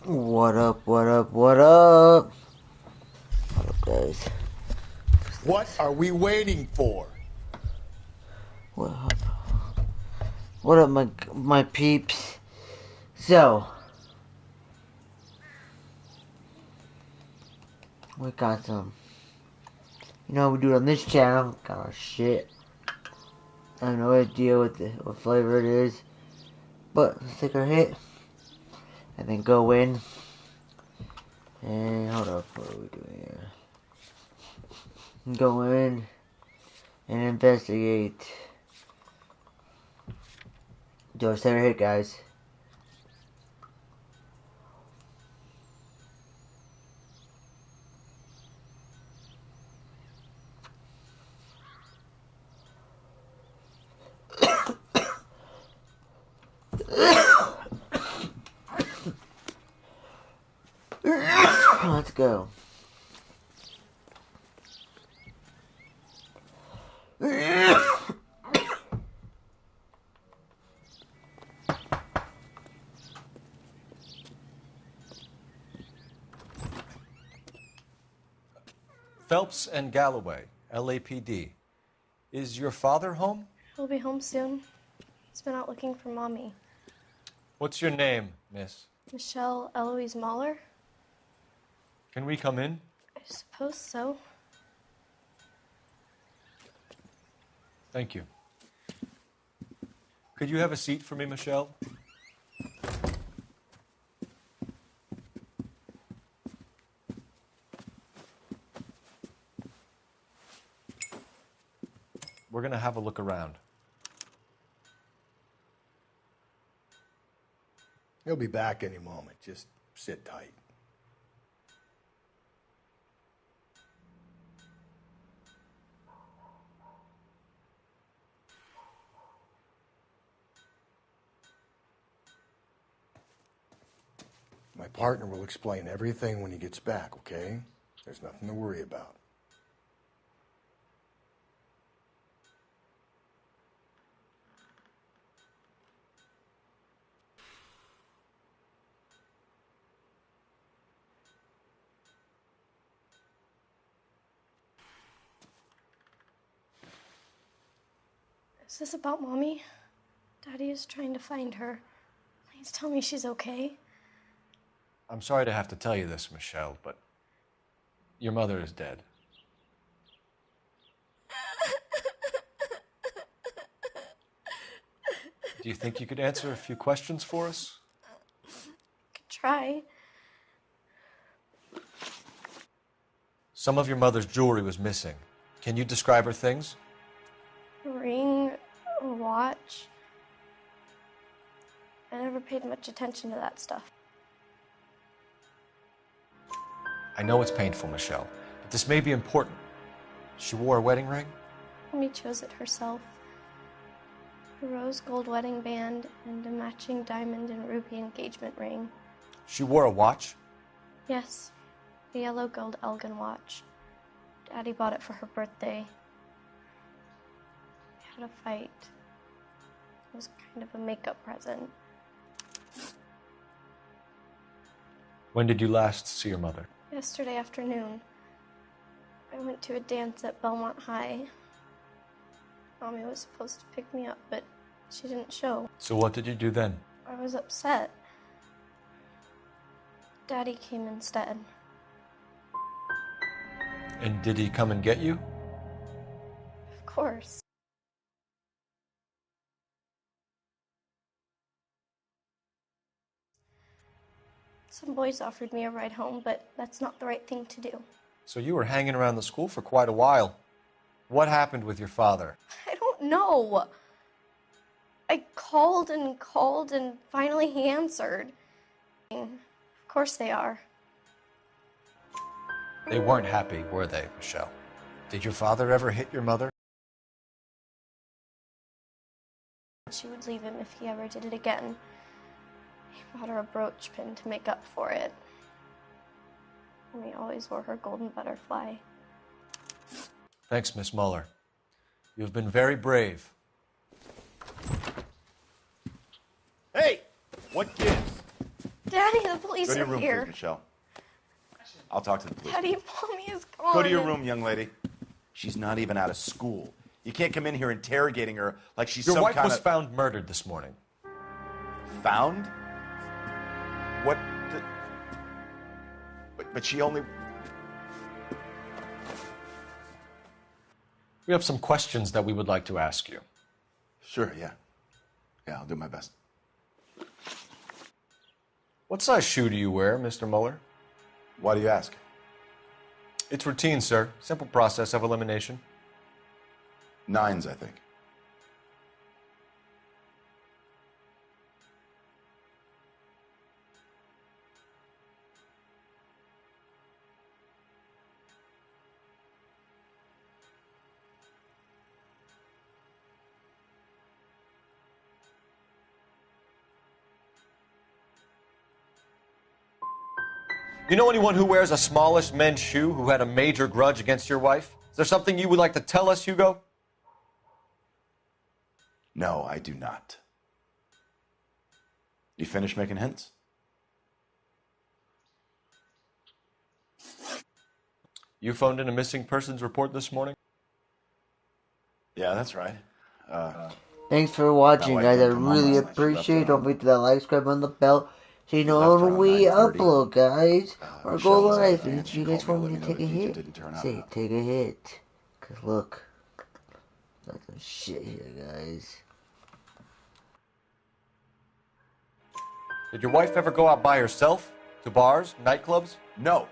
What up, what up, what up? What up, guys? What are we waiting for? What up? What up, my peeps? So, we got some, we do it on this channel, got our shit. I have no idea what flavor it is, but let's take our hit, and then go in, and hold up, what are we doing here? Go in, and investigate. Do our center hit, guys. Let's go. Phelps and Galloway, LAPD. Is your father home? He'll be home soon. He's been out looking for Mommy. What's your name, miss? Michelle Eloise Mahler? Can we come in? I suppose so. Thank you. Could you have a seat for me, Michelle? We're going to have a look around. He'll be back any moment. Just sit tight. My partner will explain everything when he gets back, okay? There's nothing to worry about. Is this about Mommy? Daddy is trying to find her. Please tell me she's okay. I'm sorry to have to tell you this, Michelle, but your mother is dead. Do you think you could answer a few questions for us? Could try. Some of your mother's jewelry was missing. Can you describe her things? A ring, a watch. I never paid much attention to that stuff. I know it's painful, Michelle, but this may be important. She wore a wedding ring? Mommy chose it herself. A rose gold wedding band and a matching diamond and ruby engagement ring. She wore a watch? Yes, the yellow gold Elgin watch. Daddy bought it for her birthday. We had a fight. It was kind of a makeup present. When did you last see your mother? Yesterday afternoon, I went to a dance at Belmont High. Mommy was supposed to pick me up, but she didn't show. So what did you do then? I was upset. Daddy came instead. And did he come and get you? Of course. Some boys offered me a ride home, but that's not the right thing to do. So you were hanging around the school for quite a while. What happened with your father? I don't know. I called and finally he answered. Of course they are. They weren't happy, were they, Michelle? Did your father ever hit your mother? She would leave him if he ever did it again. He bought her a brooch pin to make up for it. And he always wore her golden butterfly. Thanks, Miss Muller. You've been very brave. Hey! What gives? Daddy, the police Go to your are room, here. please, Michelle. I'll talk to the police. Daddy, Mommy is gone. Go to your room, young lady. She's not even out of school. You can't come in here interrogating her like she's Your some wife kind was of... found murdered this morning. Found? What the... But she only... We have some questions that we would like to ask you. Sure, yeah. Yeah, I'll do my best. What size shoe do you wear, Mr. Mueller? Why do you ask? It's routine, sir. Simple process of elimination. 9s, I think. You know anyone who wears a smallish men's shoe who had a major grudge against your wife? Is there something you would like to tell us, Hugo? No, I do not. You finished making hints? You phoned in a missing persons report this morning? Yeah, that's right. Thanks for watching, wife guys. I didn't come home really last night. She appreciate it. left Don't forget to like, subscribe on the bell so you know left when around we 9:30. upload, guys. Or Michelle go was out of live. town. If She you guys called me want me to to let take me a know the DJ hit, didn't turn up. say take a hit. Cause look, got some shit here, guys. Did your wife ever go out by herself? To bars, nightclubs? No.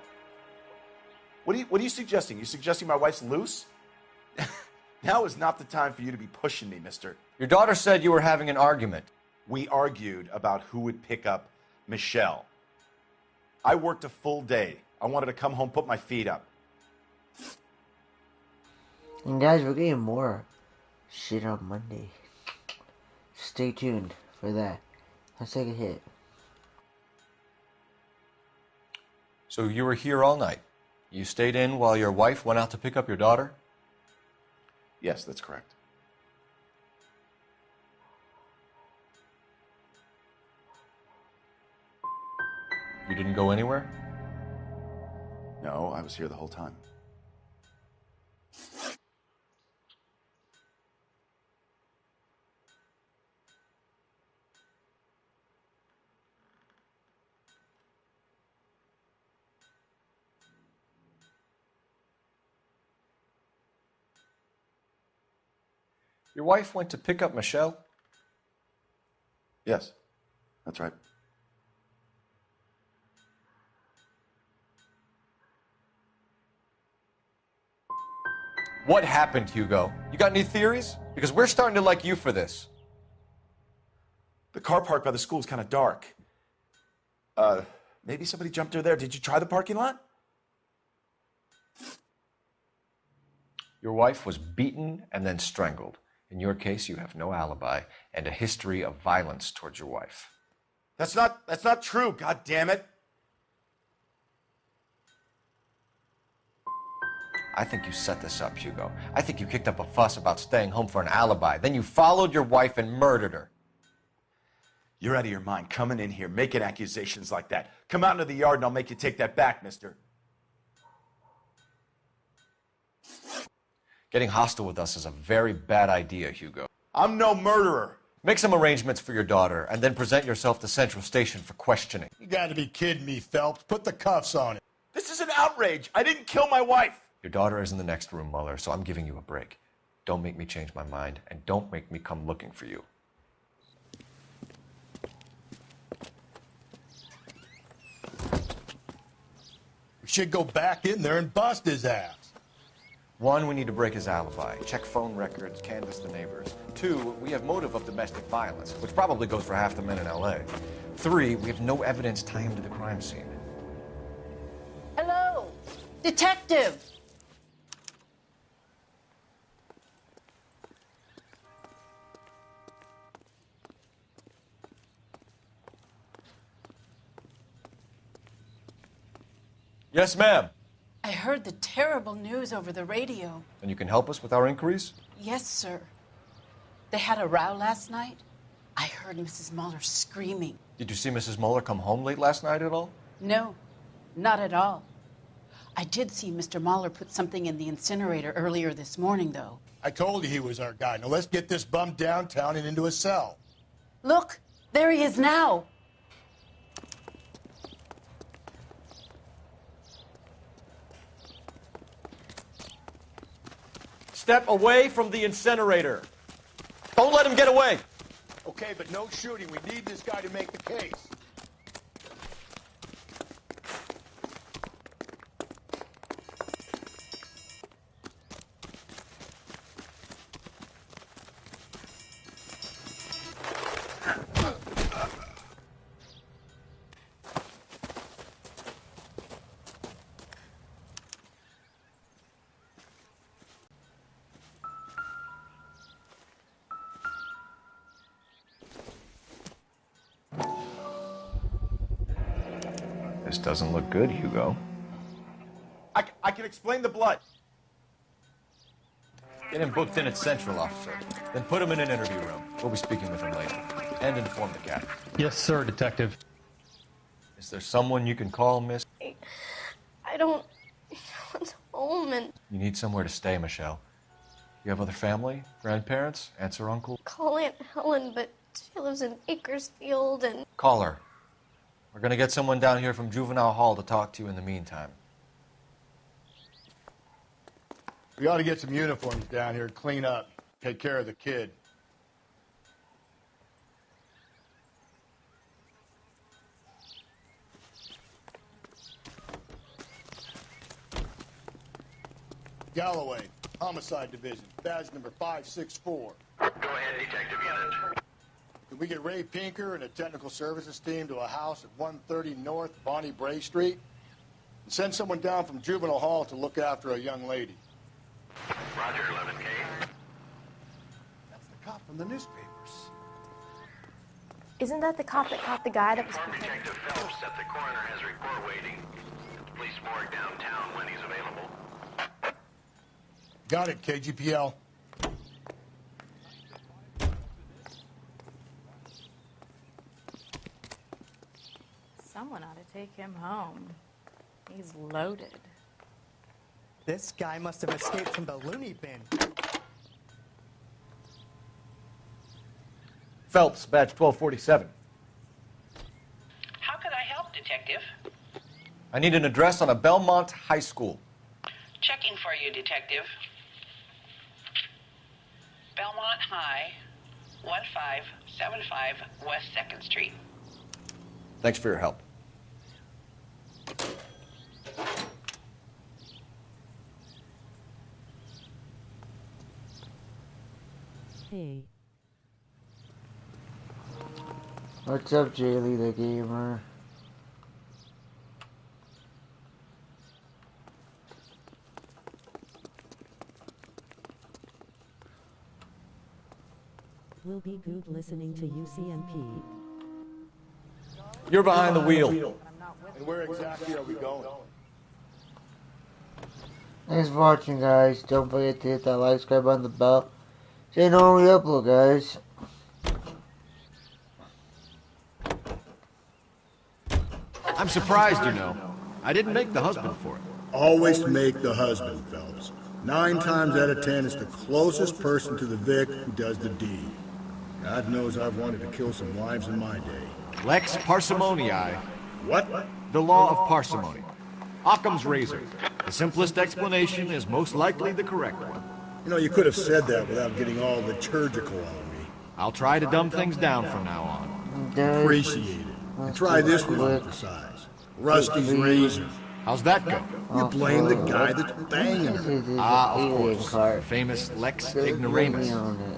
What are you suggesting? You suggesting my wife's loose? Now is not the time for you to be pushing me, mister. Your daughter said you were having an argument. We argued about who would pick up Michelle. I worked a full day. I wanted to come home, put my feet up. And guys, we're getting more shit on Monday. Stay tuned for that. Let's take a hit. So you were here all night. You stayed in while your wife went out to pick up your daughter? Yes, that's correct. You didn't go anywhere? No, I was here the whole time. Your wife went to pick up Michelle? Yes, that's right. What happened, Hugo? You got any theories? Because we're starting to like you for this. The car park by the school is kind of dark. Maybe somebody jumped her there. Did you try the parking lot? Your wife was beaten and then strangled. In your case, you have no alibi and a history of violence towards your wife. That's not true, god damn it. I think you set this up, Hugo. I think you kicked up a fuss about staying home for an alibi. Then you followed your wife and murdered her. You're out of your mind coming in here making accusations like that. Come out into the yard and I'll make you take that back, mister. Getting hostile with us is a very bad idea, Hugo. I'm no murderer. Make some arrangements for your daughter and then present yourself to Central Station for questioning. You gotta be kidding me, Phelps. Put the cuffs on it. This is an outrage. I didn't kill my wife. Your daughter is in the next room, Mueller, so I'm giving you a break. Don't make me change my mind, and don't make me come looking for you. We should go back in there and bust his ass. 1, we need to break his alibi. Check phone records, canvass the neighbors. 2, we have motive of domestic violence, which probably goes for half the men in L.A. 3, we have no evidence tying him to the crime scene. Hello, detective. Yes, ma'am. I heard the terrible news over the radio. And you can help us with our inquiries? Yes, sir. They had a row last night. I heard Mrs. Mueller screaming. Did you see Mrs. Mueller come home late last night at all? No, not at all. I did see Mr. Mahler put something in the incinerator earlier this morning, though. I told you he was our guy. Now let's get this bum downtown and into a cell. Look, there he is now. Step away from the incinerator. Don't let him get away. Okay, but no shooting. We need this guy to make the case. This doesn't look good, Hugo. I can explain the blood. Get him booked in at Central, officer. Then put him in an interview room. We'll be speaking with him later. And inform the captain. Yes, sir, Detective. Is there someone you can call, miss? I don't want home and You need somewhere to stay, Michelle. You have other family? Grandparents? Aunts or uncles? call Aunt Helen, but she lives in Bakersfield and Call her. We're gonna get someone down here from Juvenile Hall to talk to you in the meantime. We ought to get some uniforms down here, clean up, take care of the kid. Galloway, Homicide Division, badge number 564. Go ahead, Detective Unit. Can we get Ray Pinker and a technical services team to a house at 130 North Bonnie Bray Street? And send someone down from Juvenile Hall to look after a young lady. Roger, 11K. That's the cop from the newspapers. isn't that the cop that caught the guy that was Inform Detective Phelps that the coroner has a report waiting at the police morgue downtown when he's available. Got it, KGPL. Someone ought to take him home. He's loaded. This guy must have escaped from the loony bin. Phelps, badge 1247. How can I help, Detective? I need an address on a Belmont High School. Checking for you, Detective. Belmont High, 1575 West 2nd Street. Thanks for your help. Hey. What's up, Jaylee the gamer? We'll be good listening to UCNP. You're behind the wheel. And where exactly are we going? Thanks for watching, guys. Don't forget to hit that like, subscribe on the bell. So you know when we upload, guys. I'm surprised, you know. I didn't make the husband for it. Always make the husband, Phelps. 9 times out of 10, it's the closest person to the Vic who does the deed. God knows I've wanted to kill some wives in my day. Lex parsimoniae. What? The law of parsimony. Occam's razor. The simplest explanation is most likely the correct one. You know, you could have said that without getting all liturgical on me. I'll try to dumb things down from now on. Appreciate it. And try this one on for size. Rusty's razor. How's that go? You blame the guy that's banging her. Ah, of course. The famous Lex ignoramus.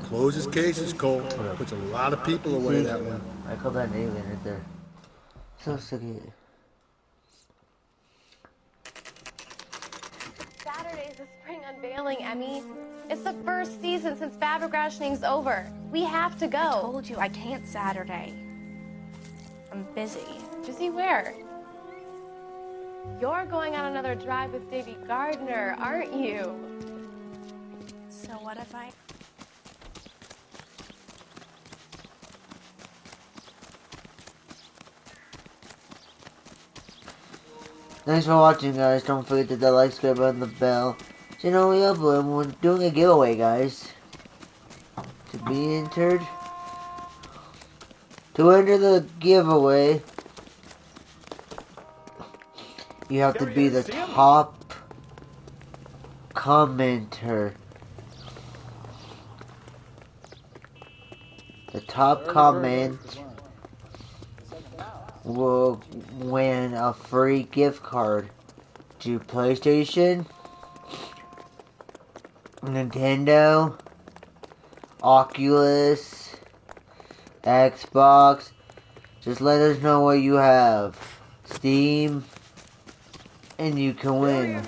Closes cases, Cole. Puts a lot of people away, that one. I call that an alien right there. So sick of it. Saturday's the spring unveiling, Emmy. It's the first season since fabric rationing's over. We have to go. I told you I can't Saturday. I'm busy. Busy where? You're going on another drive with Davy Gardner, aren't you? So what if I... Thanks for watching, guys. Don't forget to hit that like, subscribe button, the bell. So you know we upload. We're doing a giveaway, guys. To be entered. To enter the giveaway, you have to be the top commenter. The top comment will win a free gift card to PlayStation, Nintendo, Oculus, Xbox. Just let us know what you have. Steam, and you can win.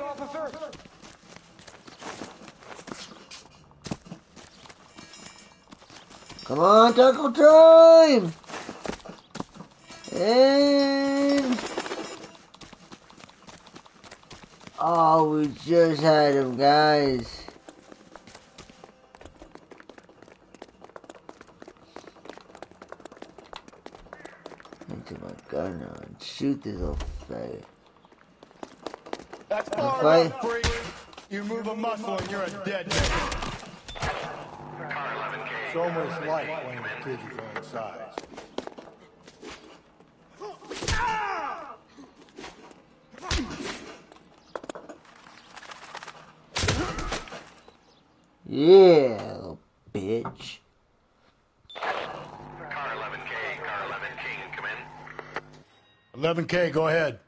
Come on, tackle time! And... oh, we just had him, guys. Into my gun now and shoot this little faggot. That's far enough, freak. You move a muscle and you're a dead man. It's almost like playing with kids his own size. Yeah, little bitch. Car 11K, car 11 King, come in. 11K, go ahead.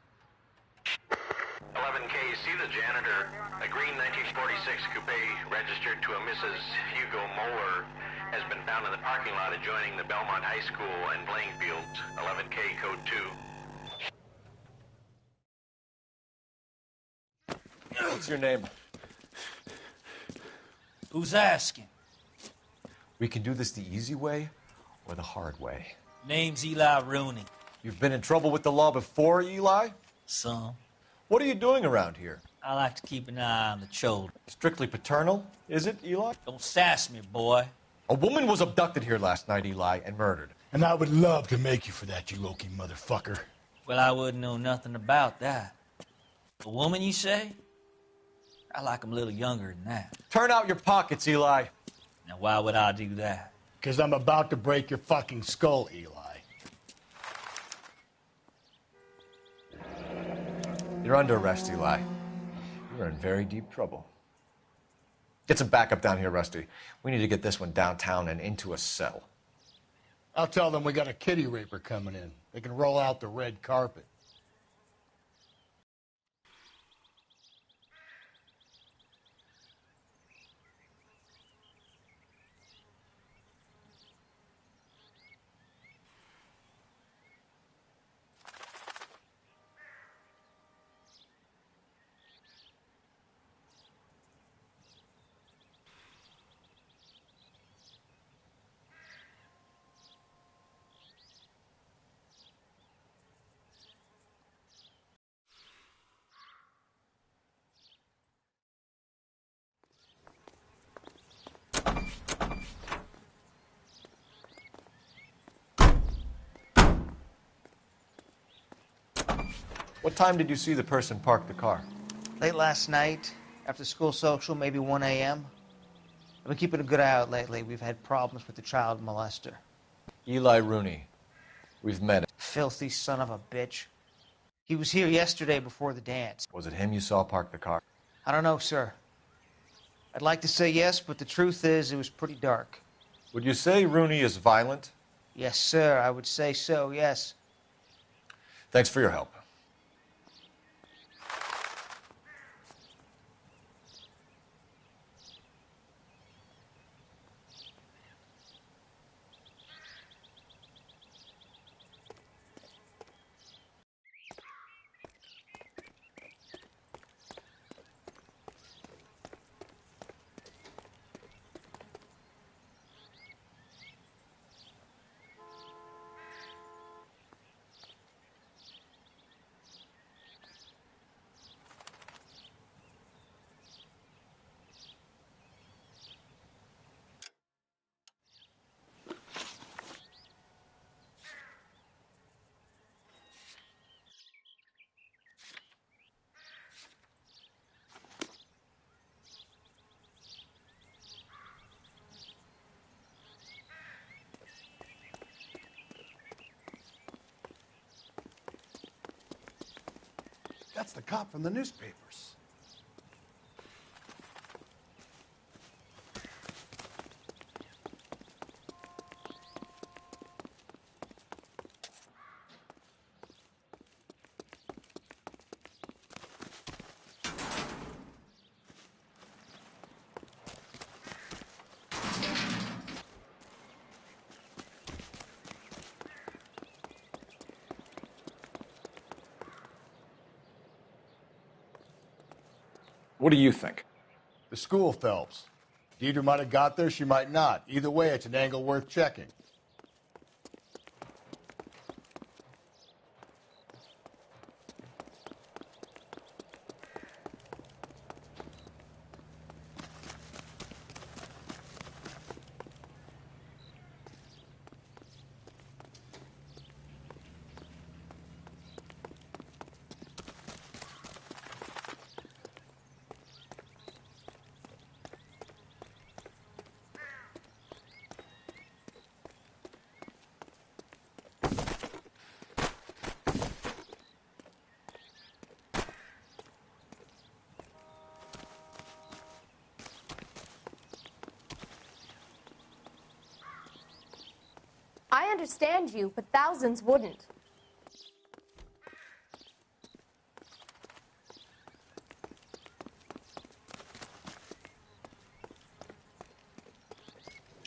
11K, see the janitor. A green 1946 coupe registered to a Mrs. Hugo Moeller has been found in the parking lot adjoining the Belmont High School and playing fields. 11K, code 2. What's your name? Who's asking? We can do this the easy way or the hard way. Name's Eli Rooney. You've been in trouble with the law before, Eli? Some. What are you doing around here? I like to keep an eye on the children. Strictly paternal, is it, Eli? Don't sass me, boy. A woman was abducted here last night, Eli, and murdered. And I would love to make you for that, you low-key motherfucker. Well, I wouldn't know nothing about that. A woman, you say? I like 'em a little younger than that. Turn out your pockets, Eli. Now, why would I do that? Because I'm about to break your fucking skull, Eli. You're under arrest, Eli. You're in very deep trouble. Get some backup down here, Rusty. We need to get this one downtown and into a cell. I'll tell them we got a kitty raper coming in. They can roll out the red carpet. What time did you see the person park the car? Late last night, after school social, maybe 1 a.m. I've been keeping a good eye out lately. We've had problems with the child molester. Eli Rooney. We've met him. Filthy son of a bitch. He was here yesterday before the dance. Was it him you saw park the car? I don't know, sir. I'd like to say yes, but the truth is it was pretty dark. Would you say Rooney is violent? Yes, sir. I would say so, yes. Thanks for your help. That's the cop from the newspapers. What do you think? The school, Phelps. Deidre might have got there, she might not. Either way, it's an angle worth checking. I understand you, but thousands wouldn't.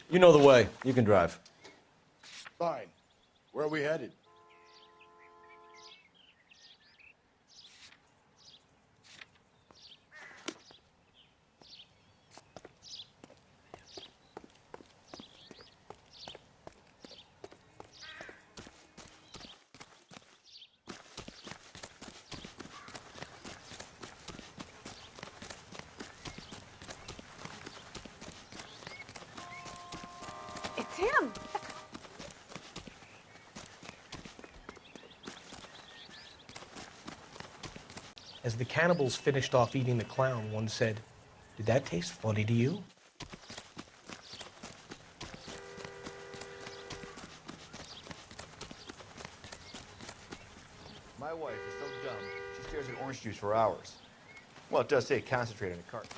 You know the way. You can drive. Fine. Where are we headed? It's him. As the cannibals finished off eating the clown, one said, "Did that taste funny to you?" My wife is so dumb, she stares at orange juice for hours. Well, it does say concentrate on a carton.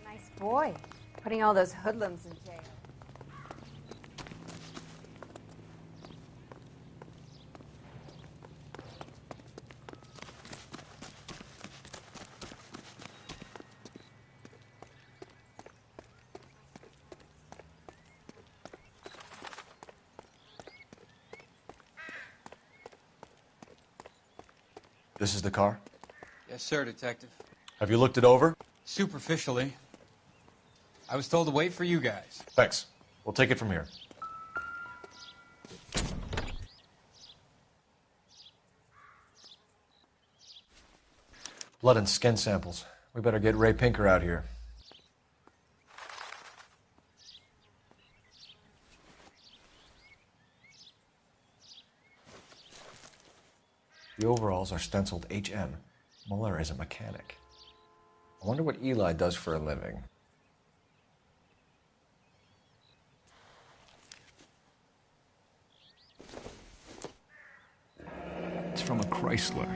Nice boy, putting all those hoodlums in jail. This is the car? Yes, sir, Detective. Have you looked it over? Superficially. I was told to wait for you guys. Thanks. We'll take it from here. Blood and skin samples. We better get Ray Pinker out here. The overalls are stenciled HM. Mueller is a mechanic. I wonder what Eli does for a living. It's from a Chrysler.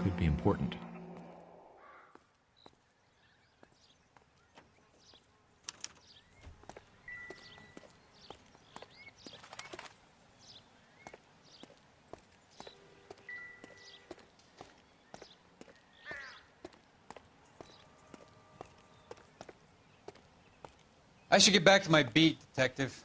Could be important. I should get back to my beat, Detective.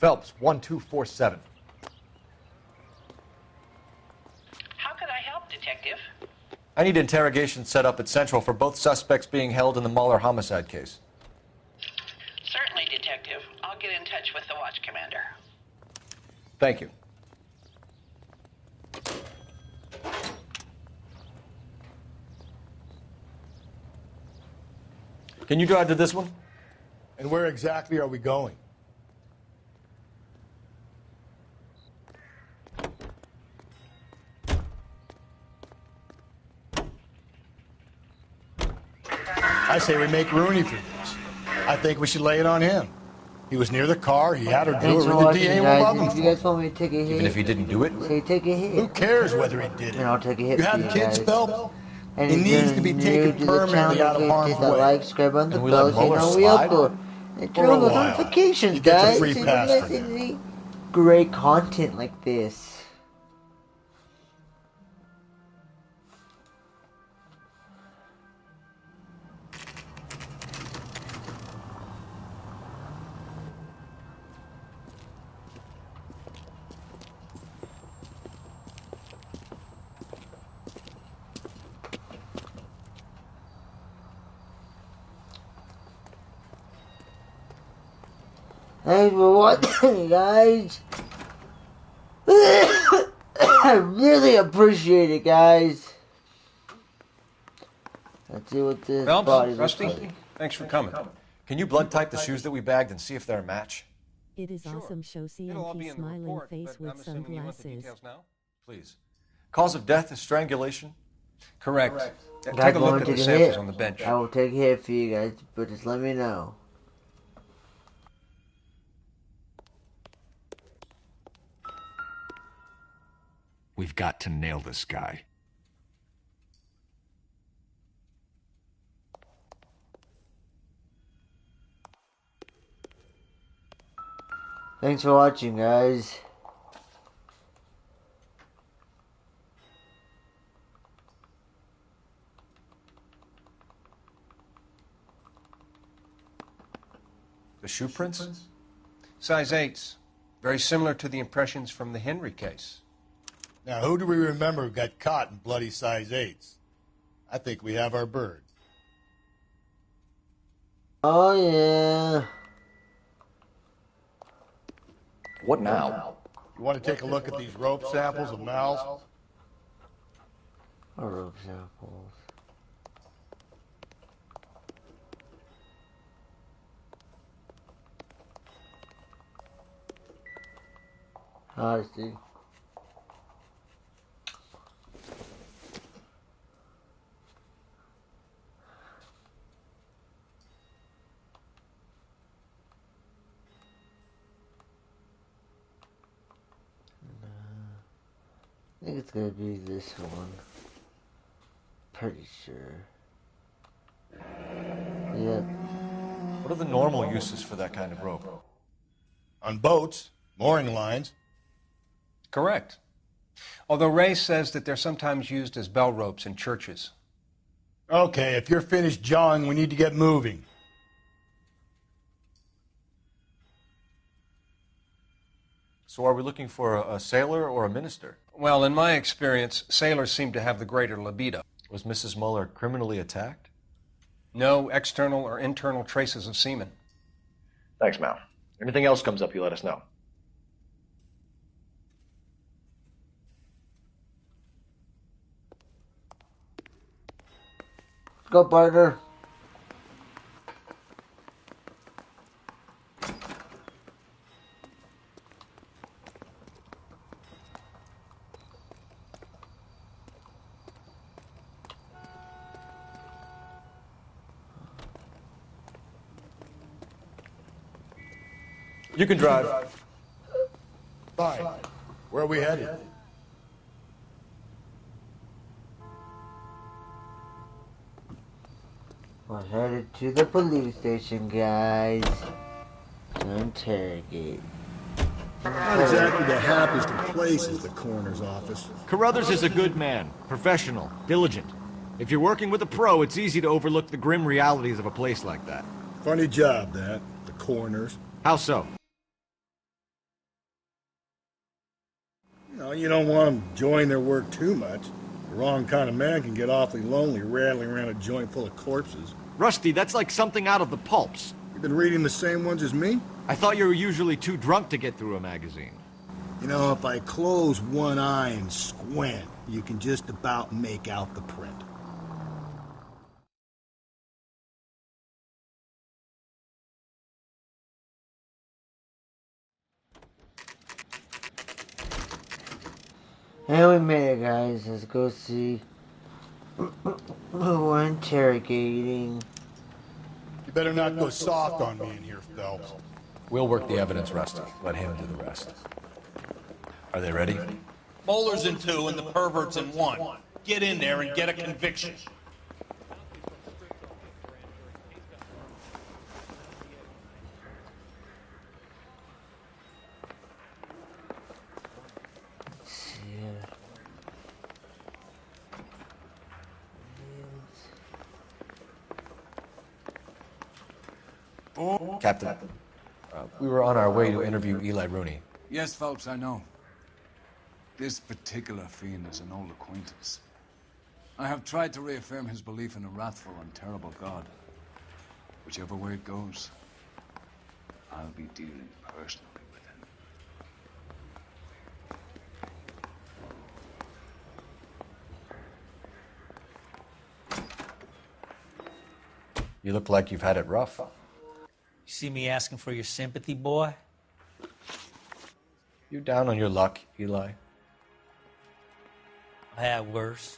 Phelps, 1247. How could I help, Detective? I need interrogation set up at Central for both suspects being held in the Mueller homicide case. Certainly, Detective. I'll get in touch with the watch commander. Thank you. Can you drive to this one? And where exactly are we going? I say we make Rooney for this. I think we should lay it on him. He was near the car, he had her do Thanks it, for the watching, DA will guys. love him If you for guys want me to take a hit, Even if he didn't do it? say take a hit. Who cares whether he did it? And I'll take a hit You for have you kids, guys. Phelps? And He if needs you're to be new taken to the permanently channel, out of hit harm's that way. like, subscribe on the And we bell, let so you Mueller know we slide? upload. And For turn a on those while. notifications, You get the guys. free So you pass guys for can now. see great content like this. Thanks for watching, guys. I really appreciate it, guys. Let's see what this Phelps, body looks Rusty, like. thanks for coming. Can you blood type the shoes that we bagged and see if they're a match? It is awesome show CMP smiling face with sunglasses. Now? Please. Cause of death is strangulation? Correct. Guys, Take a look want at to the take a samples hit? on the bench. I will take a hit for you guys, but just let me know. We've got to nail this guy. Thanks for watching, guys. The shoe prints? Size 8s. Very similar to the impressions from the Henry case. Now, who do we remember got caught in bloody size 8s? I think we have our bird. Oh, yeah. What now? You want to take a look at these rope samples of Mal's? Or rope samples. I see. I think it's gonna be this one. Pretty sure. Yeah. What are the normal uses for that kind of rope? On boats, mooring lines. Correct. Although Ray says that they're sometimes used as bell ropes in churches. Okay, if you're finished jawing, we need to get moving. So are we looking for a sailor or a minister? Well, in my experience, sailors seem to have the greater libido. Was Mrs. Muller criminally attacked? No external or internal traces of semen. Thanks, Mal. Anything else comes up, you let us know. Let's go, partner. You can drive. Fine. Where are we headed? We're headed to the police station, guys, to interrogate. Not exactly the happiest of places, the coroner's office. Carruthers is a good man, professional, diligent. If you're working with a pro, it's easy to overlook the grim realities of a place like that. Funny job, that. The coroner's. How so? You don't want them enjoying their work too much. The wrong kind of man can get awfully lonely rattling around a joint full of corpses. Rusty, that's like something out of the pulps. You been reading the same ones as me? I thought you were usually too drunk to get through a magazine. You know, if I close one eye and squint, you can just about make out the print. And we made it, guys. Let's go see who we're interrogating. You better not go soft on me in here, Phelps. We'll work the evidence, Rusty. Let him do the rest. Are they ready? Bowler's in 2 and the pervert's in 1. Get in there and get a conviction. Captain, we were on our way to interview Eli Rooney. Yes, Phelps, I know. This particular fiend is an old acquaintance. I have tried to reaffirm his belief in a wrathful and terrible God. Whichever way it goes, I'll be dealing personally with him. You look like you've had it rough. You see me asking for your sympathy, boy? You down on your luck, Eli? I had worse.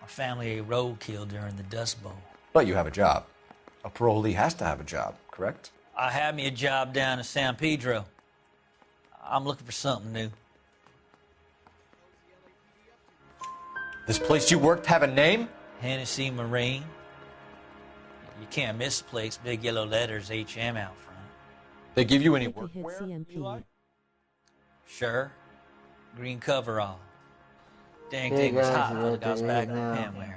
My family ate roadkill during the Dust Bowl. But you have a job. A parolee has to have a job, correct? I had me a job down in San Pedro. I'm looking for something new. This place you worked have a name? Hennessy Marine. You can't miss the place. Big yellow letters, HM out front. They give you any Take a hit workwear, Eli? Sure. Green coverall. Dang Hey thing was guys, hot we're when I was right back in now. the pen wearing it.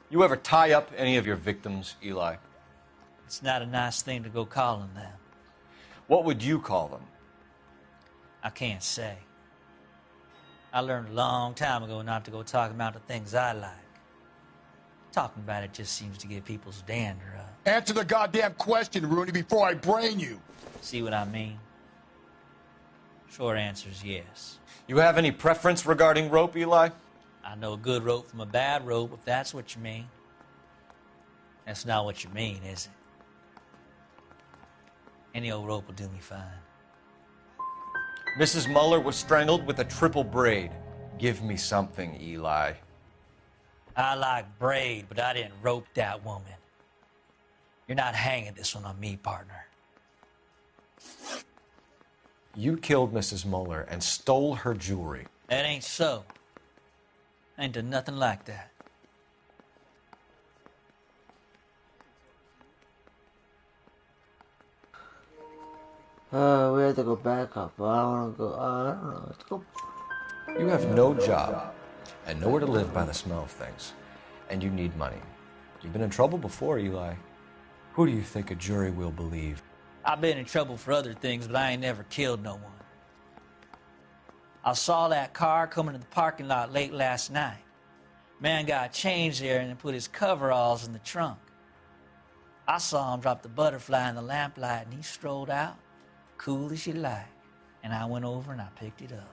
You ever tie up any of your victims, Eli? It's not a nice thing to go calling them. What would you call them? I can't say. I learned a long time ago not to go talking about the things I like. Talking about it just seems to get people's dander up. Answer the goddamn question, Rooney, before I brain you. See what I mean? Short answer is yes. You have any preference regarding rope, Eli? I know a good rope from a bad rope, if that's what you mean. That's not what you mean, is it? Any old rope will do me fine. Mrs. Muller was strangled with a triple braid. Give me something, Eli. I like braid, but I didn't rope that woman. You're not hanging this one on me, partner. You killed Mrs. Mueller and stole her jewelry. That ain't so. I ain't done nothing like that. We have to go back up. I don't want to go. I don't know. Let's go. You have no job and nowhere to live by the smell of things. And you need money. You've been in trouble before, Eli. Who do you think a jury will believe? I've been in trouble for other things, but I ain't never killed no one. I saw that car coming to the parking lot late last night. Man got changed there and then put his coveralls in the trunk. I saw him drop the butterfly in the lamplight and he strolled out, cool as you like. And I went over and I picked it up.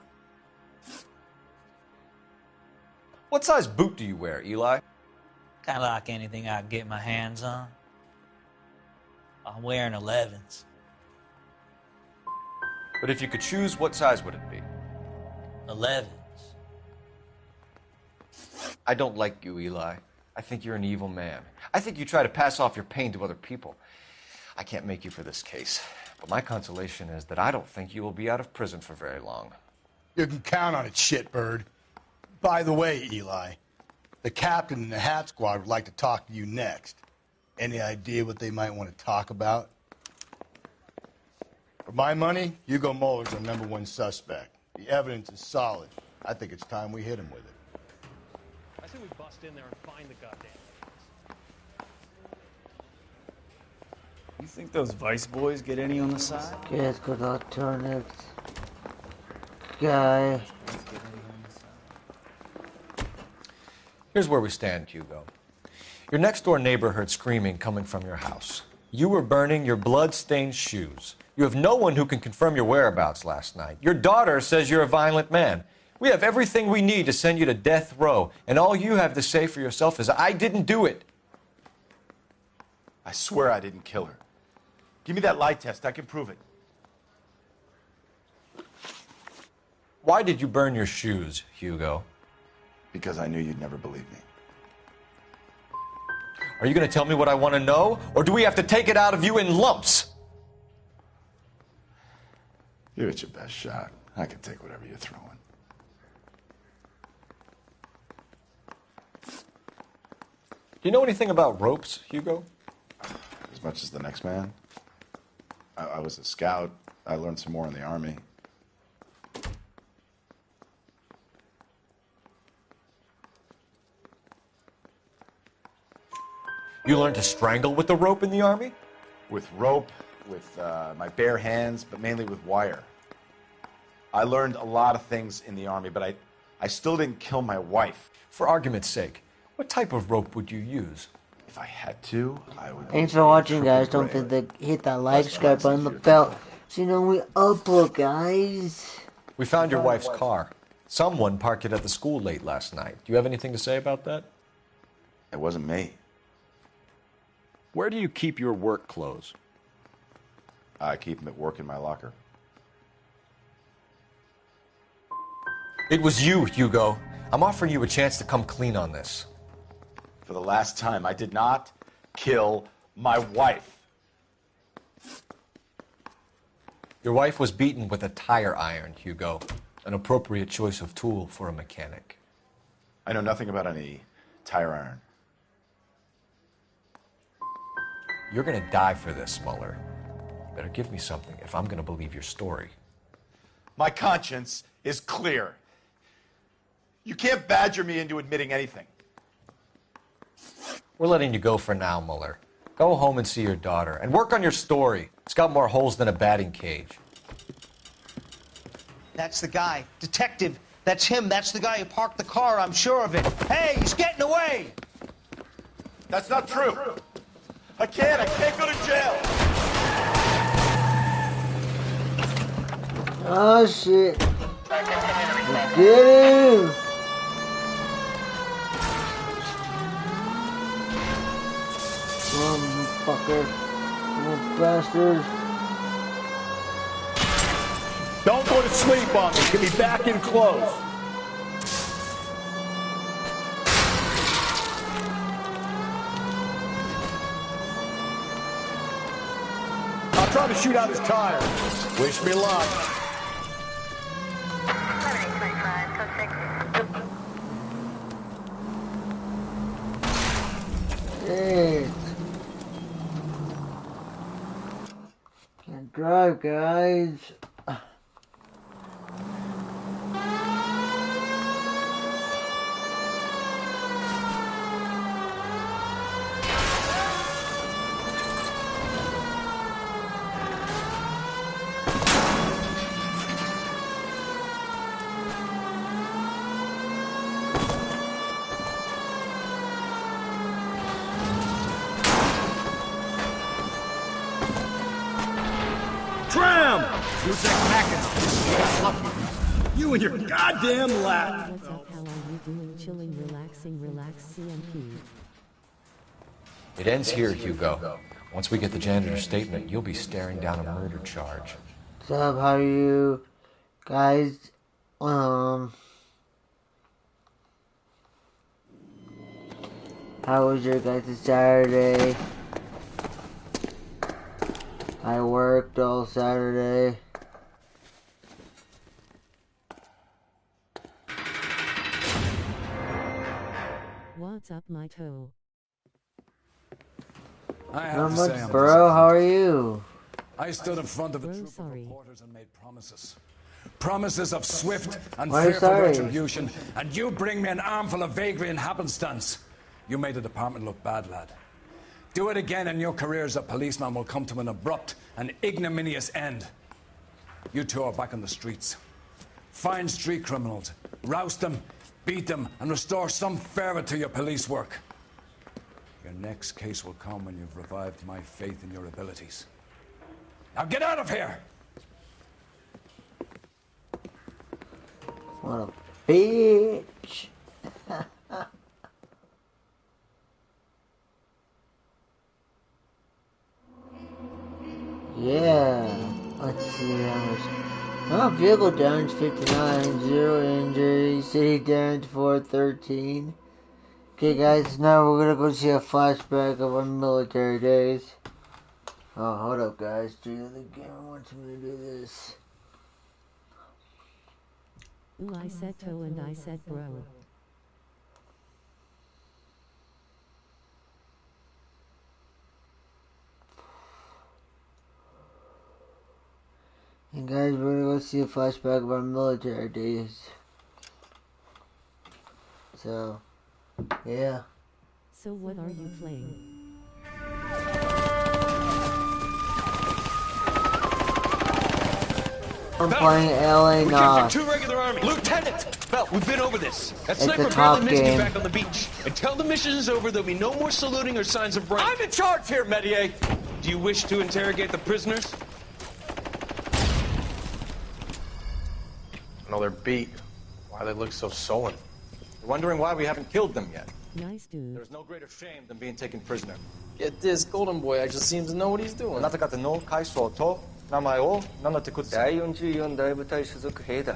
What size boot do you wear, Eli? Kind of like anything I can get my hands on. I'm wearing 11s. But if you could choose, what size would it be? 11s. I don't like you, Eli. I think you're an evil man. I think you try to pass off your pain to other people. I can't make you for this case, but my consolation is that I don't think you will be out of prison for very long. You can count on it, shitbird. By the way, Eli, the captain and the Hat Squad would like to talk to you next. Any idea what they might want to talk about? For my money, Hugo Muller's our #1 suspect. The evidence is solid. I think it's time we hit him with it. I say we bust in there and find the goddamn You think those Vice boys get any on the side? Yes, good alternatives. Guy. Here's where we stand, Hugo. Your next-door neighbor heard screaming coming from your house. You were burning your blood-stained shoes. You have no one who can confirm your whereabouts last night. Your daughter says you're a violent man. We have everything we need to send you to death row, and all you have to say for yourself is, I didn't do it. I swear I didn't kill her. Give me that lie test. I can prove it. Why did you burn your shoes, Hugo? Because I knew you'd never believe me. Are you going to tell me what I want to know, or do we have to take it out of you in lumps? Give it your best shot. I can take whatever you're throwing. Do you know anything about ropes, Hugo? As much as the next man. I was a scout. I learned some more in the Army. You learned to strangle with the rope in the Army? With rope, with my bare hands, but mainly with wire. I learned a lot of things in the Army, but I still didn't kill my wife. For argument's sake, what type of rope would you use? If I had to, I would. Thanks for watching, guys. Don't forget to hit that like, subscribe button, the bell, so you know when we upload, guys. We found your wife's car. Someone parked it at the school late last night. Do you have anything to say about that? It wasn't me. Where do you keep your work clothes? I keep them at work in my locker. It was you, Hugo. I'm offering you a chance to come clean on this. For the last time, I did not kill my wife. Your wife was beaten with a tire iron, Hugo. An appropriate choice of tool for a mechanic. I know nothing about any tire iron. You're gonna die for this, Mueller. Better give me something if I'm gonna believe your story. My conscience is clear. You can't badger me into admitting anything. We're letting you go for now, Mueller. Go home and see your daughter, and work on your story. It's got more holes than a batting cage. That's the guy. Detective, that's him. That's the guy who parked the car, I'm sure of it. Hey, he's getting away! That's not true. I can't go to jail. Oh, shit. Let's get him! Come on, fucker. Come on, bastards. Don't go to sleep on me. Get me back in close. trying to shoot out his tire. Wish me luck. Shit. Can't drive, guys. Tram! Who's that You and your goddamn Latin. What's up? How are you doing? Chilling, relaxing, relax, CMP. It ends here, Hugo. Once we get the janitor's statement, you'll be staring down a murder charge. What's up? How are you guys? How was your guys' Saturday? I worked all Saturday. What's up, my toe? I have Not to much, say I'm bro. How are you? I stood in front of a troop of reporters and made promises. Promises of swift and Why are you fearful sorry? retribution. And you bring me an armful of vagary and happenstance. You made the department look bad, lad. Do it again and your career as a policeman will come to an abrupt and ignominious end. You two are back on the streets. Find street criminals, roust them, beat them, and restore some fervor to your police work. Your next case will come when you've revived my faith in your abilities. Now get out of here! What a bitch. Yeah. Let's see how much. Oh, vehicle damage 59, 0 injuries, city damage 413. Okay, guys, now we're gonna go see a flashback of our military days. Oh, hold up, guys. Do the game wants me to do this. Ooh, I said toe and I said bro. And guys, we're gonna go see a flashback of our military days. So, yeah. So what are you playing? I'm playing LA We Knox. captured 2 regular army. Lieutenant! Bell, we've been over this. That It's sniper a cop barely missed you game. back on the beach. Until the mission is over, there'll be no more saluting or signs of rank. I'm in charge here, Medier. Do you wish to interrogate the prisoners? No, they're beat. Why they look so sullen? You're wondering why we haven't killed them yet. Nice dude. There's no greater shame than being taken prisoner. Get this, Golden Boy actually seems to know what he's doing. あなた方の階層と名前を名乗ってください。第44大部隊所属兵だ。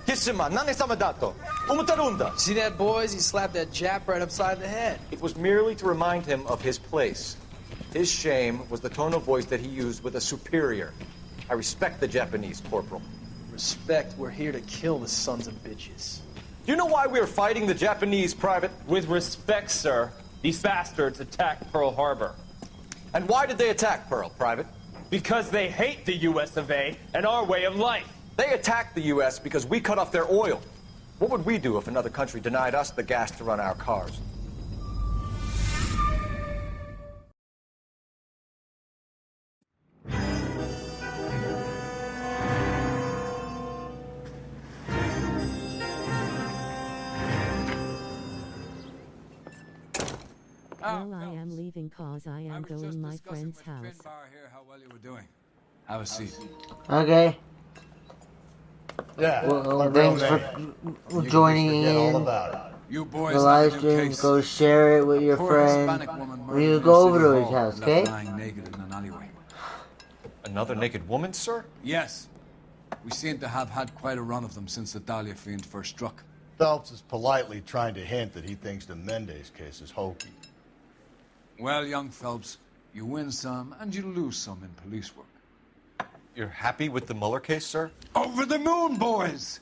キスマ、何様だと思ってるんだ。 See that, boys? He slapped that Jap right upside the head. It was merely to remind him of his place. His shame was the tone of voice that he used with a superior. I respect the Japanese, Corporal. Respect, we're here to kill the sons of bitches. Do you know why we are fighting the Japanese, Private? With respect, sir, these bastards attacked Pearl Harbor. And why did they attack Pearl, Private? Because they hate the US of A and our way of life. They attacked the U.S. because we cut off their oil. What would we do if another country denied us the gas to run our cars? Well, I am leaving cause I am going my friend's house. Here how well you were doing. Have a seat. Okay. Yeah. Well, thanks for joining in. You boys The live stream, go share it with your friends. You go over to his house, okay? Lying naked in an alleyway. Another naked woman, sir? Yes. We seem to have had quite a run of them since the Dahlia fiend first struck. Phelps is politely trying to hint that he thinks the Mendez case is hokey. Well, young Phelps, You win some, and you lose some in police work. You're happy with the Mueller case, sir? Over the moon, boys!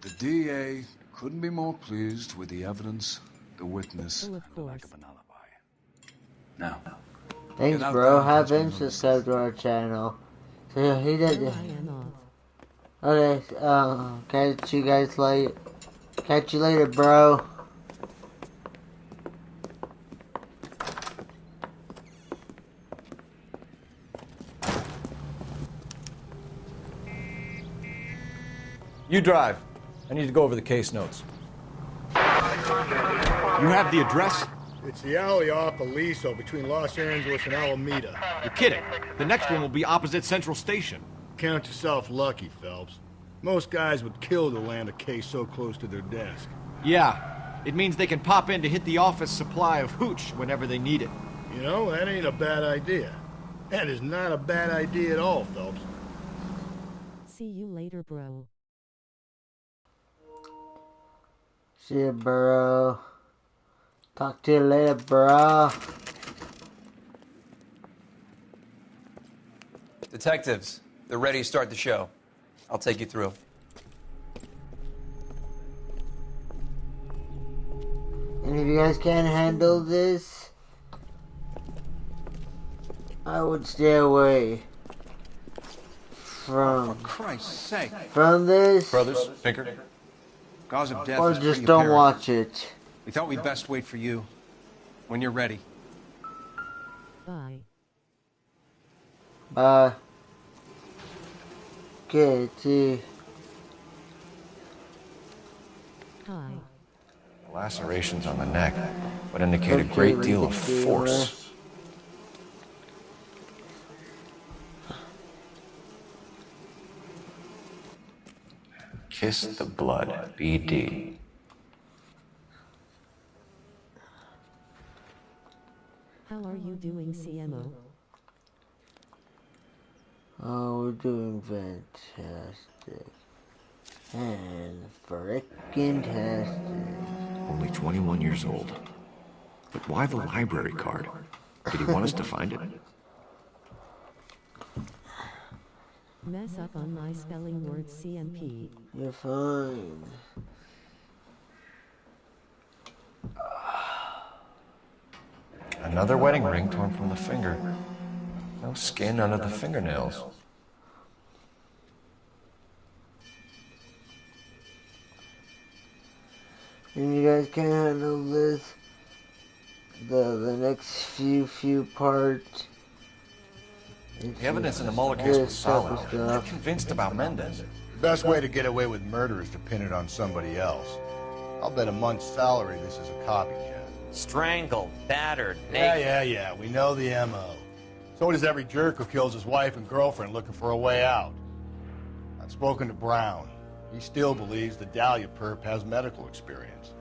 The DA couldn't be more pleased with the evidence, the witness, and the lack of an alibi. Now, thanks, bro. Have him subscribe to our channel. So he does. Okay, catch you guys later. Catch you later, bro. You drive. I need to go over the case notes. You have the address? It's the alley off Aliso between Los Angeles and Alameda. You're kidding. The next one will be opposite Central Station. Count yourself lucky, Phelps. Most guys would kill to land a case so close to their desk. Yeah. It means they can pop in to hit the office supply of hooch whenever they need it. You know, that ain't a bad idea. That is not a bad idea at all, Phelps. See you later, bro. See ya, bro. Talk to you later, bro. Detectives, they're ready to start the show. I'll take you through. And if you guys can't handle this, I would stay away from. For Christ's sake. From this. Brothers, Pinker. Cause of death Or is just pretty don't apparent. watch it. We thought we'd best wait for you. When you're ready. Bye. Bye. Kitty. Hi. Lacerations on the neck would indicate a great deal of force. Kiss the blood, BD. How are you doing, CMO? Oh, we're doing fantastic. And frickin' tastic. Only 21 years old. But why the library card? Did he want us to find it? Mess up on my spelling word CMP. You're fine. Another wedding ring torn from the finger. No skin under the fingernails. And you guys can't handle this. The next few parts. The evidence in the Mueller case was solid. I'm not convinced about Mendez. The best way to get away with murder is to pin it on somebody else. I'll bet a month's salary this is a copycat. Strangled, battered, naked. Yeah. We know the M.O. So does every jerk who kills his wife and girlfriend looking for a way out. I've spoken to Brown. He still believes the Dahlia perp has medical experience.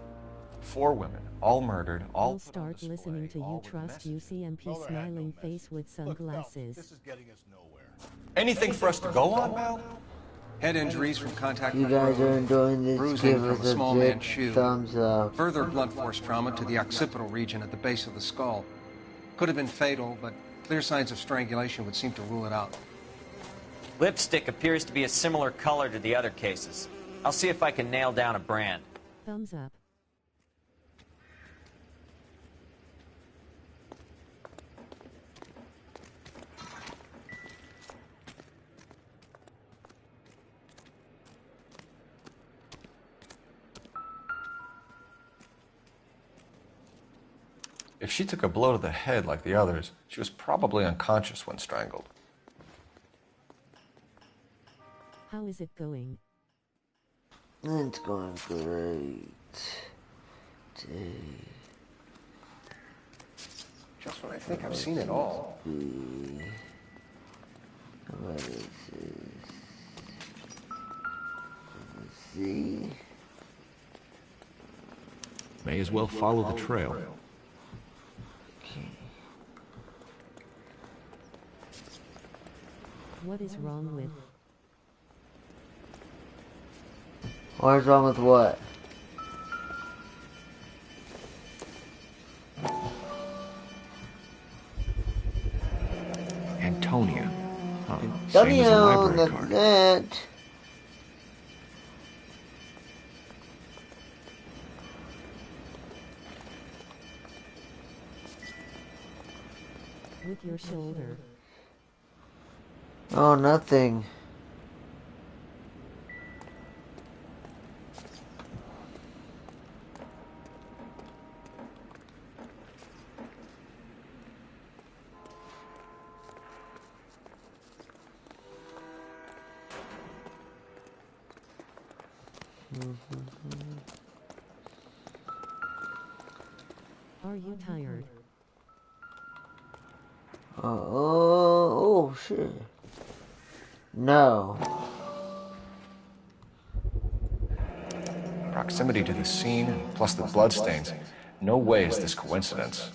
4 women, all murdered, all I'll start listening to you. Trust you, CMP smiling face with sunglasses. This is getting us nowhere. Anything for us to go on, Mal? Head injuries from contact You with guys are enjoying this, bruising give from us a small big man's shoe. thumbs up. Further blunt force trauma to the occipital region at the base of the skull. Could have been fatal, but clear signs of strangulation would seem to rule it out. Lipstick appears to be a similar color to the other cases. I'll see if I can nail down a brand. Thumbs up. If she took a blow to the head like the others, she was probably unconscious when strangled. How is it going? It's going great. Just when I think I've seen it all. What is this? Let's see. May as well follow the trail. What is wrong with? What is wrong with what? Antonia. Huh. Same as a Antonio, library that's card. that. With your shoulder. Oh, nothing. Are you tired? Oh, shit. No. Proximity to the scene, plus the bloodstains. No way is this coincidence.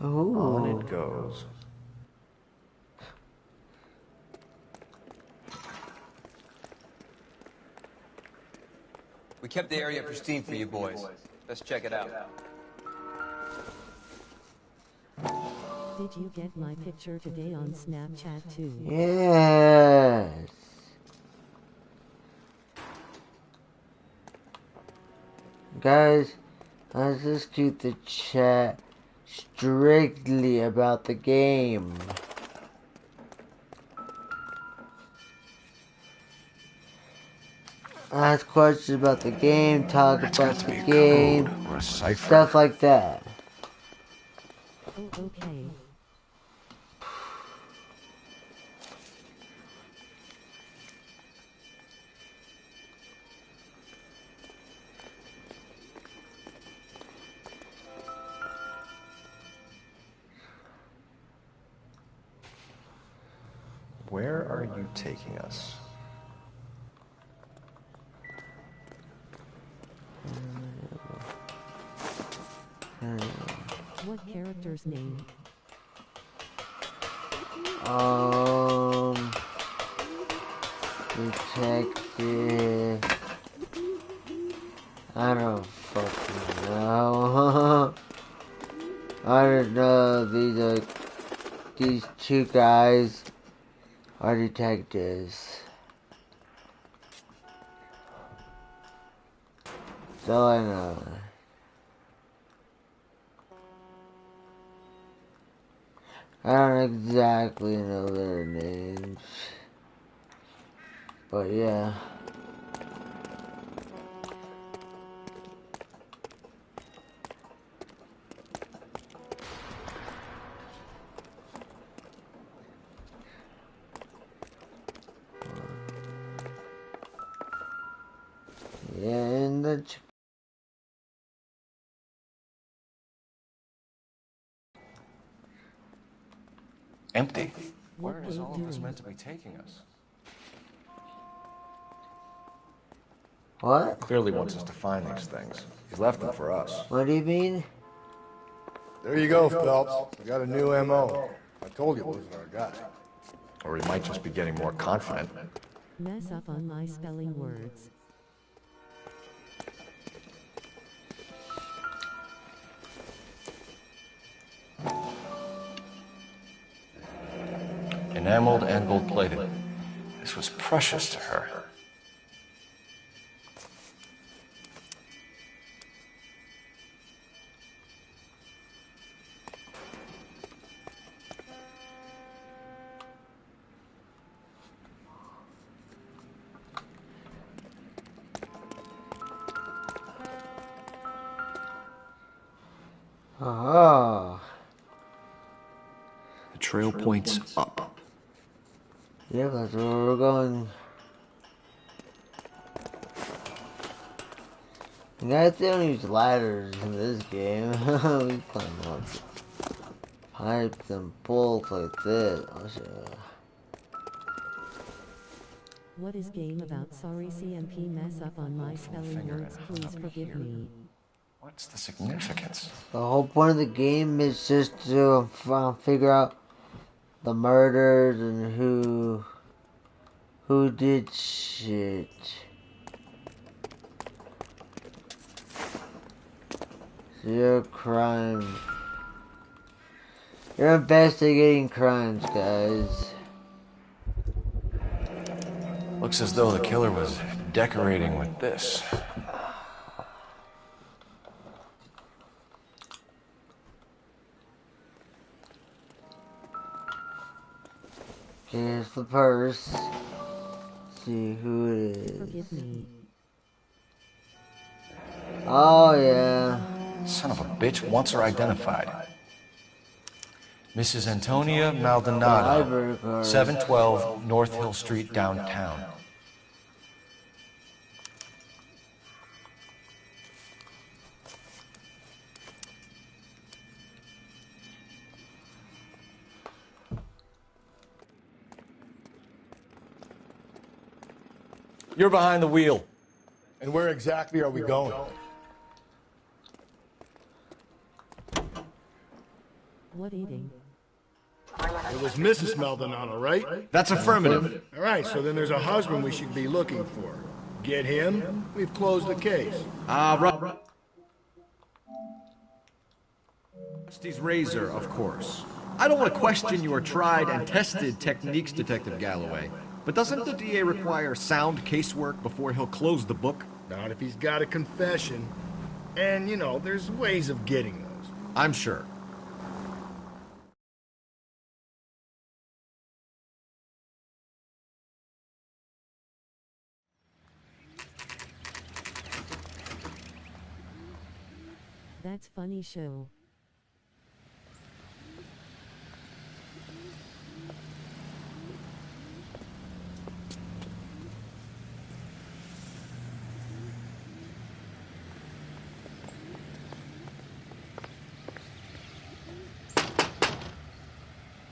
Ooh. On it goes. We kept the area pristine for you boys. Let's check it out. Did you get my picture today on Snapchat too? Yes. Guys, let's just keep the chat strictly about the game. Ask questions about the game, talk about the game, Or a cipher. stuff like that. Oh, okay. Where are you taking us? What character's name? Detective. I don't fucking know. I don't know. These two guys are detectives. That's all I know. I don't exactly know their names. But yeah. Yeah, and the Empty. What Where are is you all of this doing? meant to be taking us? What? Clearly wants us to find these things. He's left them for us. What do you mean? There you go, Phelps. We got a new M.O. I told you it wasn't our guy. Or he might just be getting more confident. Mess up on my spelling words. Enameled and gold-plated. This was precious to her. Oh. The trail points up. Yeah, that's where we're going. Guys, they don't use ladders in this game. We climb up pipes and poles like this. I'll show you. What is game about? Sorry CMP mess up on my spelling words, please forgive me. What's the significance? The whole point of the game is just to figure out the murders and who did shit. Zero crimes. You're investigating crimes, guys. Looks as though the killer was decorating with this. Here's the purse. See who it is. Forgive me. Oh, yeah. Son of a bitch wants her identified. Mrs. Antonia Maldonado, 712 North Hill Street, downtown. You're behind the wheel. And where exactly are we going? What eating? It was Mrs. Maldonado, right? That's affirmative. All right, so then there's a husband we should be looking for. Get him, we've closed the case. Right. Rusty's razor, of course. I don't want to question your tried and tested techniques, Detective Galloway. But doesn't the DA require sound casework before he'll close the book? Not if he's got a confession. And, you know, there's ways of getting those. I'm sure. That's funny show.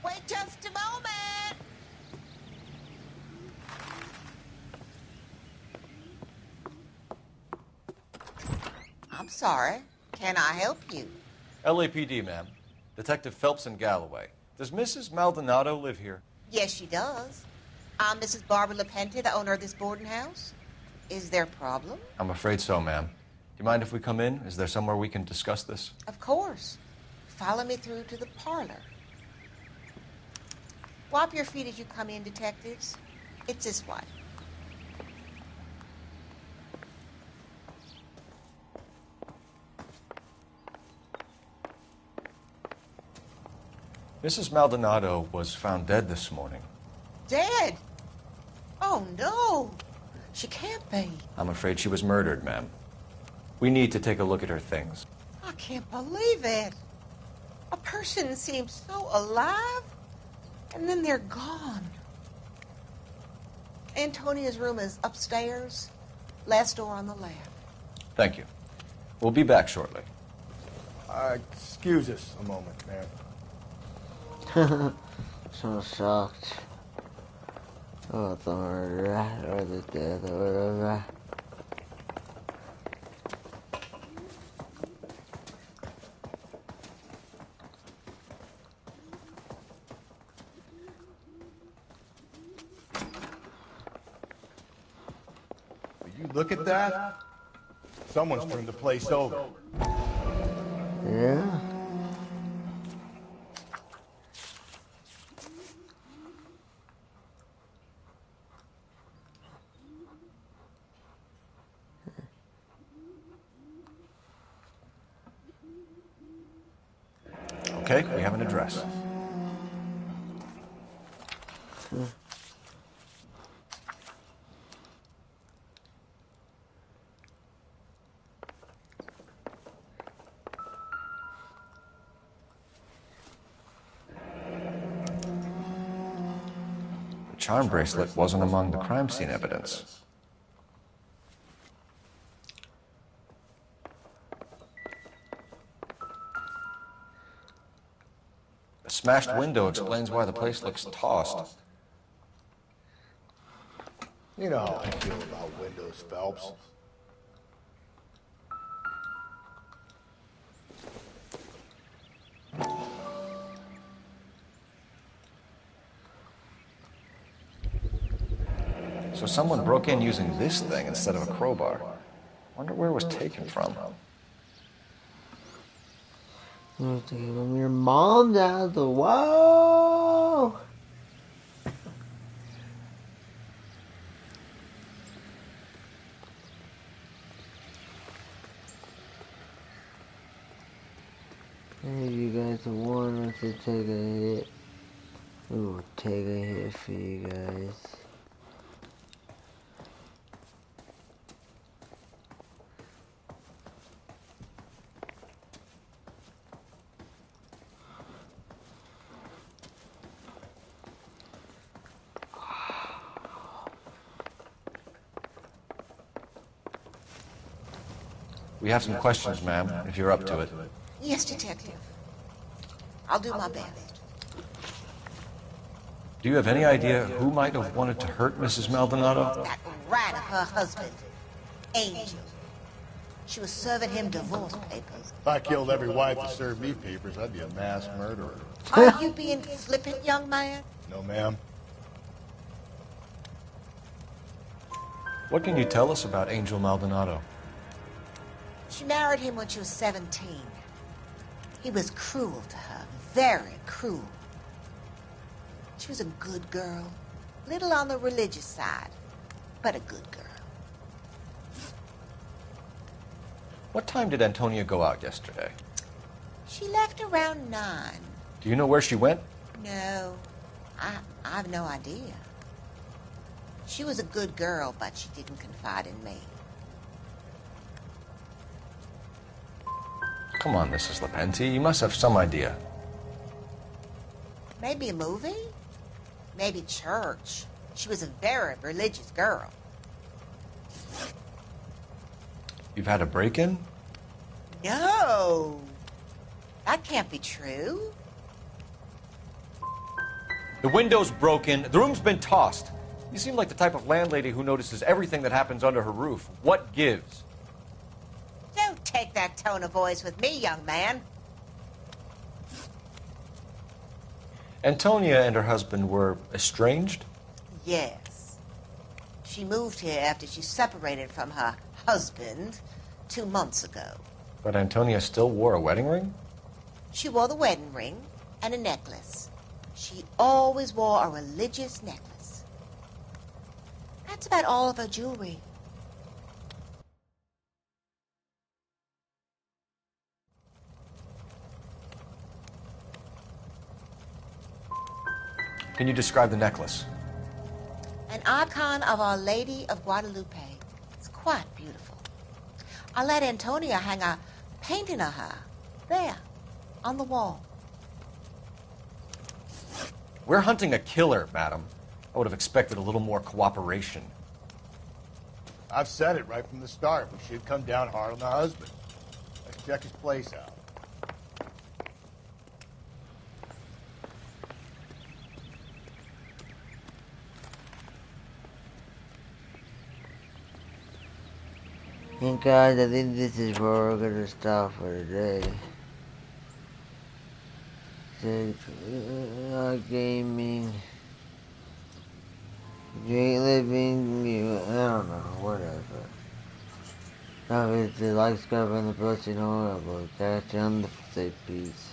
Wait just a moment. I'm sorry. Can I help you? LAPD, ma'am. Detective Phelps and Galloway. Does Mrs. Maldonado live here? Yes, she does. I'm Mrs. Barbara LaPenta, the owner of this boarding house. Is there a problem? I'm afraid so, ma'am. Do you mind if we come in? Is there somewhere we can discuss this? Of course. Follow me through to the parlor. Wipe your feet as you come in, detectives. It's this way. Mrs. Maldonado was found dead this morning. Dead? Oh, no. She can't be. I'm afraid she was murdered, ma'am. We need to take a look at her things. I can't believe it. A person seems so alive, and then they're gone. Antonia's room is upstairs, last door on the left. Thank you. We'll be back shortly. Excuse us a moment, ma'am. So shocked. Oh, the murder or the death or whatever. Will you look at that? Someone's turned the place over. Yeah? Okay, we have an address. The charm bracelet wasn't among the crime scene evidence. The smashed window explains why the place looks tossed. You know how I feel about Windows, Phelps. So someone broke in using this thing instead of a crowbar. Wonder where it was taken from. You're taking your mom down the wall. Hey, you guys want us to take a hit? We will take a hit for you guys. We have some questions, ma'am, if you're up to it. Yes, Detective. I'll do my best. Do you have any idea who might have wanted to hurt Mrs. Maldonado? That rat of her husband, Angel. She was serving him divorce papers. If I killed every wife that served me papers, I'd be a mass murderer. Are you being flippant, young man? No, ma'am. What can you tell us about Angel Maldonado? She married him when she was 17. He was cruel to her, very cruel. She was a good girl, little on the religious side, but a good girl. What time did Antonia go out yesterday? She left around 9. Do you know where she went? No, I have no idea. She was a good girl, but she didn't confide in me. Come on, Mrs. Lepenti, you must have some idea. Maybe a movie? Maybe church. She was a very religious girl. You've had a break-in? No, that can't be true. The window's broken, the room's been tossed. You seem like the type of landlady who notices everything that happens under her roof. What gives? Don't take that tone of voice with me, young man. Antonia and her husband were estranged? Yes. She moved here after she separated from her husband 2 months ago. But Antonia still wore a wedding ring? She wore the wedding ring and a necklace. She always wore a religious necklace. That's about all of her jewelry. Can you describe the necklace? An icon of Our Lady of Guadalupe. It's quite beautiful. I let Antonia hang a painting of her there on the wall. We're hunting a killer, madam. I would have expected a little more cooperation. I've said it right from the start. We should come down hard on the husband. Let's check his place out. And guys, I think this is where we're gonna stop for today. Gaming. You ain't living, you, I don't know, whatever. Now, if you like, subscribe, and the bell, you know, I will catch you on the say peace.